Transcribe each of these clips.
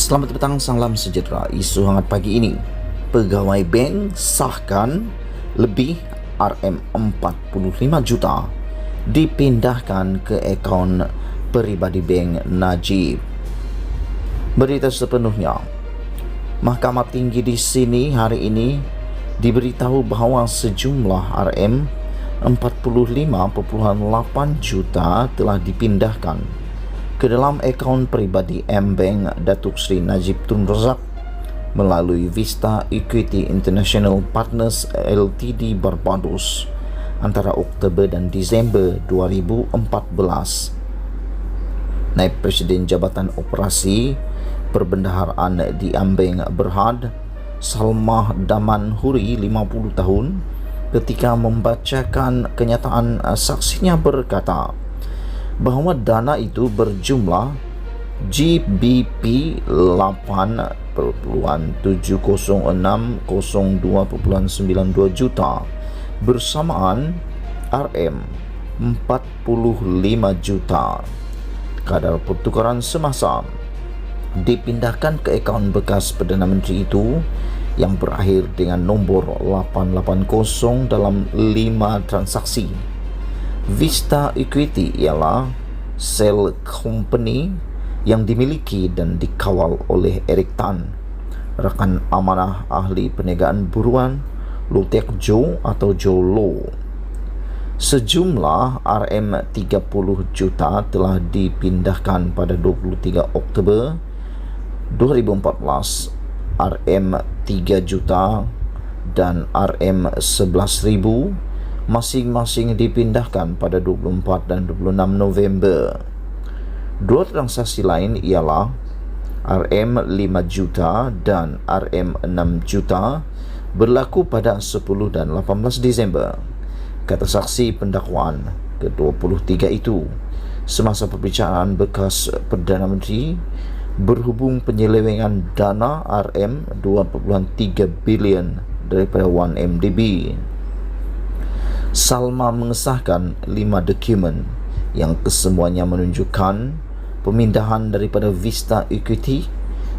Selamat petang, salam sejahtera. Isu hangat pagi ini, pegawai bank sahkan lebih RM45 juta dipindahkan ke akaun peribadi bank Najib. Berita sepenuhnya, Mahkamah Tinggi di sini hari ini diberitahu bahawa sejumlah RM45.8 juta telah dipindahkan ke dalam akaun peribadi M-Bank Datuk Seri Najib Tun Razak melalui Vista Equity International Partners Ltd Barbados antara Oktober dan Disember 2014. Naib Presiden Jabatan Operasi Perbendaharaan di M-Bank Berhad, Salmah Daman Huri, 50 tahun, ketika membacakan kenyataan saksinya berkata bahawa dana itu berjumlah GBP 8.70602.92 juta bersamaan RM45 juta. Kadar pertukaran semasa dipindahkan ke akaun bekas Perdana Menteri itu yang berakhir dengan nombor 880 dalam 5 transaksi. Vista Equity ialah sel company yang dimiliki dan dikawal oleh Eric Tan, rakan amanah ahli perniagaan buruan Low Tech Joe atau Joe Low. Sejumlah RM30 juta telah dipindahkan pada 23 Oktober 2014, RM3 juta dan RM11,000 masing-masing dipindahkan pada 24 dan 26 November. Dua transaksi lain ialah RM5 juta dan RM6 juta berlaku pada 10 dan 18 Disember. Kata saksi pendakwaan ke-23 itu, semasa perbicaraan bekas Perdana Menteri berhubung penyelewengan dana RM2.3 bilion daripada 1MDB. Salma mengesahkan 5 dokumen yang kesemuanya menunjukkan pemindahan daripada Vista Equity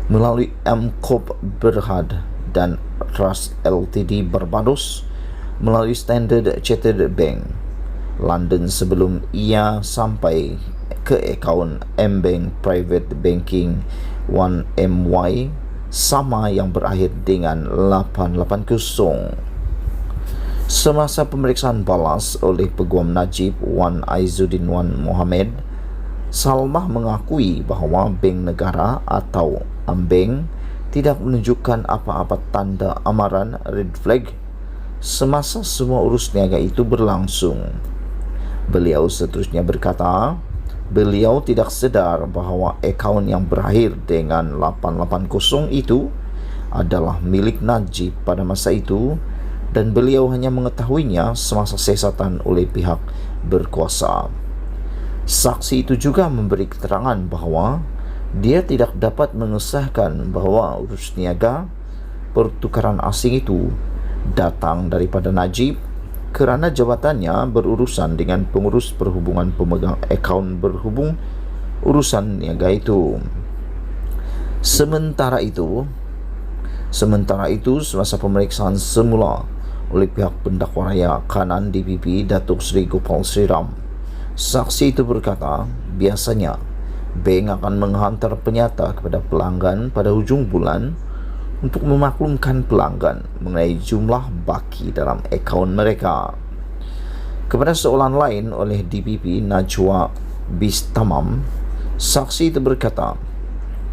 melalui M-Corp Berhad dan Trust Ltd Barbados melalui Standard Chartered Bank London sebelum ia sampai ke akaun M-Bank Private Banking 1MY sama yang berakhir dengan 880. Semasa pemeriksaan balas oleh Peguam Najib Wan Aizuddin Wan Mohamed, Salmah mengakui bahawa Bank Negara atau M-Bank tidak menunjukkan apa-apa tanda amaran red flag semasa semua urus niaga itu berlangsung. Beliau seterusnya berkata, beliau tidak sedar bahawa akaun yang berakhir dengan 880 itu adalah milik Najib pada masa itu dan beliau hanya mengetahuinya semasa siasatan oleh pihak berkuasa. Saksi itu juga memberi keterangan bahawa dia tidak dapat mengesahkan bahawa urus niaga pertukaran asing itu datang daripada Najib kerana jabatannya berurusan dengan pengurus perhubungan pemegang akaun berhubung urusan niaga itu. Sementara itu, semasa pemeriksaan semula oleh pihak pendakwa raya kanan DPP Datuk Seri Gopal Sri Ram, saksi itu berkata biasanya bank akan menghantar penyata kepada pelanggan pada hujung bulan untuk memaklumkan pelanggan mengenai jumlah baki dalam akaun mereka. Kepada soalan lain oleh DPP Najwa Bistamam, saksi itu berkata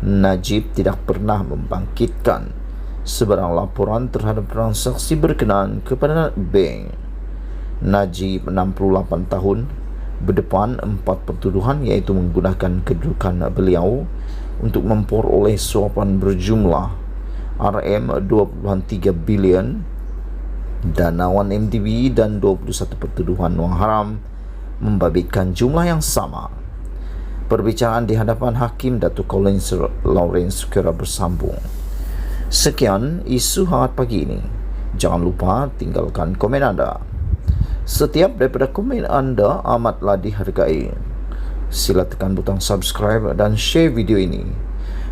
Najib tidak pernah membangkitkan sebarang laporan terhadap transaksi berkenaan kepada bank. Najib 68 tahun berdepan 4 pertuduhan iaitu menggunakan kedudukan beliau untuk memperoleh suapan berjumlah RM2.3 bilion, dana 1MDB dan 21 pertuduhan wang haram membabitkan jumlah yang sama. Perbicaraan di hadapan Hakim Datuk Collins Lawrence kira bersambung. Sekian isu hangat pagi ini. Jangan lupa tinggalkan komen anda. Setiap daripada komen anda amatlah dihargai. Sila tekan butang subscribe dan share video ini.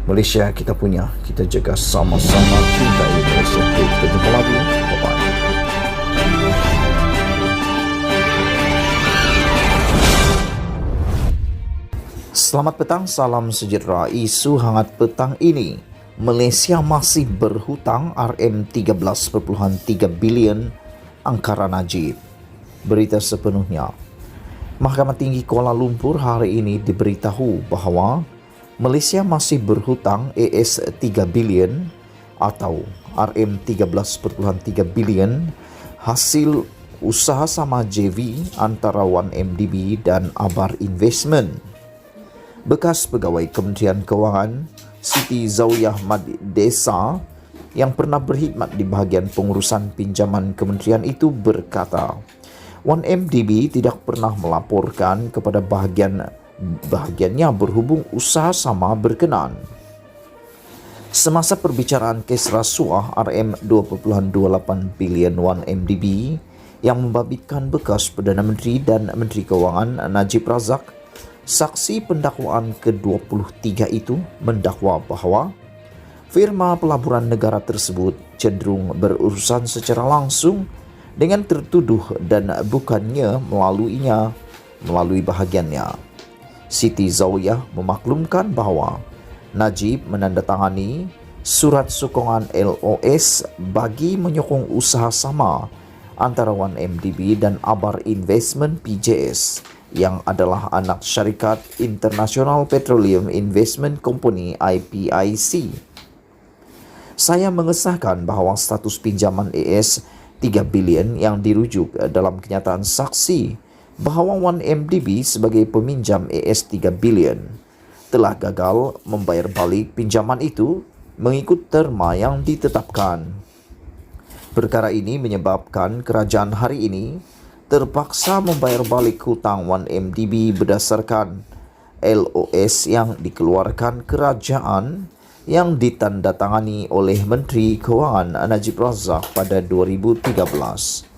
Malaysia kita punya, kita jaga sama-sama cintai Malaysia. Kita jumpa lagi. Bye-bye. Selamat petang, salam sejahtera. Isu hangat petang ini, Malaysia masih berhutang RM13.3 bilion angkara Najib. Berita sepenuhnya. Mahkamah Tinggi Kuala Lumpur hari ini diberitahu bahawa Malaysia masih berhutang AS3 bilion atau RM13.3 bilion hasil usaha sama JV antara 1MDB dan Abar Investment. Bekas pegawai Kementerian Kewangan Siti Zawiyah Madesa yang pernah berkhidmat di bahagian pengurusan pinjaman kementerian itu berkata, 1MDB tidak pernah melaporkan kepada bahagiannya berhubung usaha sama berkenaan. Semasa perbicaraan kes rasuah RM2.28 bilion 1MDB yang membabitkan bekas Perdana Menteri dan Menteri Kewangan Najib Razak, saksi pendakwaan ke-23 itu mendakwa bahawa firma pelaburan negara tersebut cenderung berurusan secara langsung dengan tertuduh dan bukannya melalui bahagiannya. Siti Zawiyah memaklumkan bahawa Najib menandatangani surat sokongan LOS bagi menyokong usaha sama antara 1MDB dan Abar Investment PJS yang adalah anak syarikat International Petroleum Investment Company IPIC. Saya mengesahkan bahawa status pinjaman AS 3 bilion yang dirujuk dalam kenyataan saksi bahawa 1MDB sebagai peminjam AS 3 bilion telah gagal membayar balik pinjaman itu mengikut terma yang ditetapkan. Perkara ini menyebabkan kerajaan hari ini terpaksa membayar balik hutang 1MDB berdasarkan LOS yang dikeluarkan kerajaan yang ditandatangani oleh Menteri Kewangan Najib Razak pada 2013.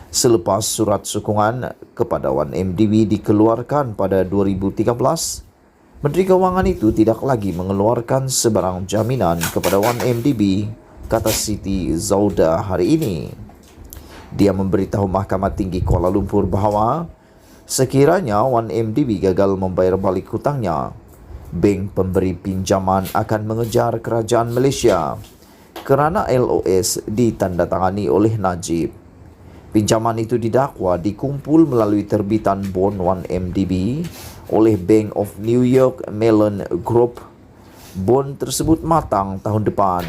Selepas surat sokongan kepada 1MDB dikeluarkan pada 2013, Menteri Kewangan itu tidak lagi mengeluarkan sebarang jaminan kepada 1MDB, kata Siti Zawiyah hari ini. Dia memberitahu Mahkamah Tinggi Kuala Lumpur bahawa sekiranya 1MDB gagal membayar balik hutangnya, bank pemberi pinjaman akan mengejar kerajaan Malaysia kerana LOS ditandatangani oleh Najib. Pinjaman itu didakwa dikumpul melalui terbitan bond 1MDB oleh Bank of New York Mellon Group. Bond tersebut matang tahun depan.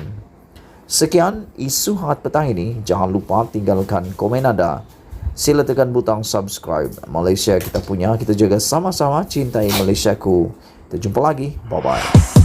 Sekian isu hangat petang ini. Jangan lupa tinggalkan komen anda. Sila tekan butang subscribe. Malaysia kita punya, kita jaga sama-sama cintai Malaysiaku. Kita jumpa lagi. Bye-bye.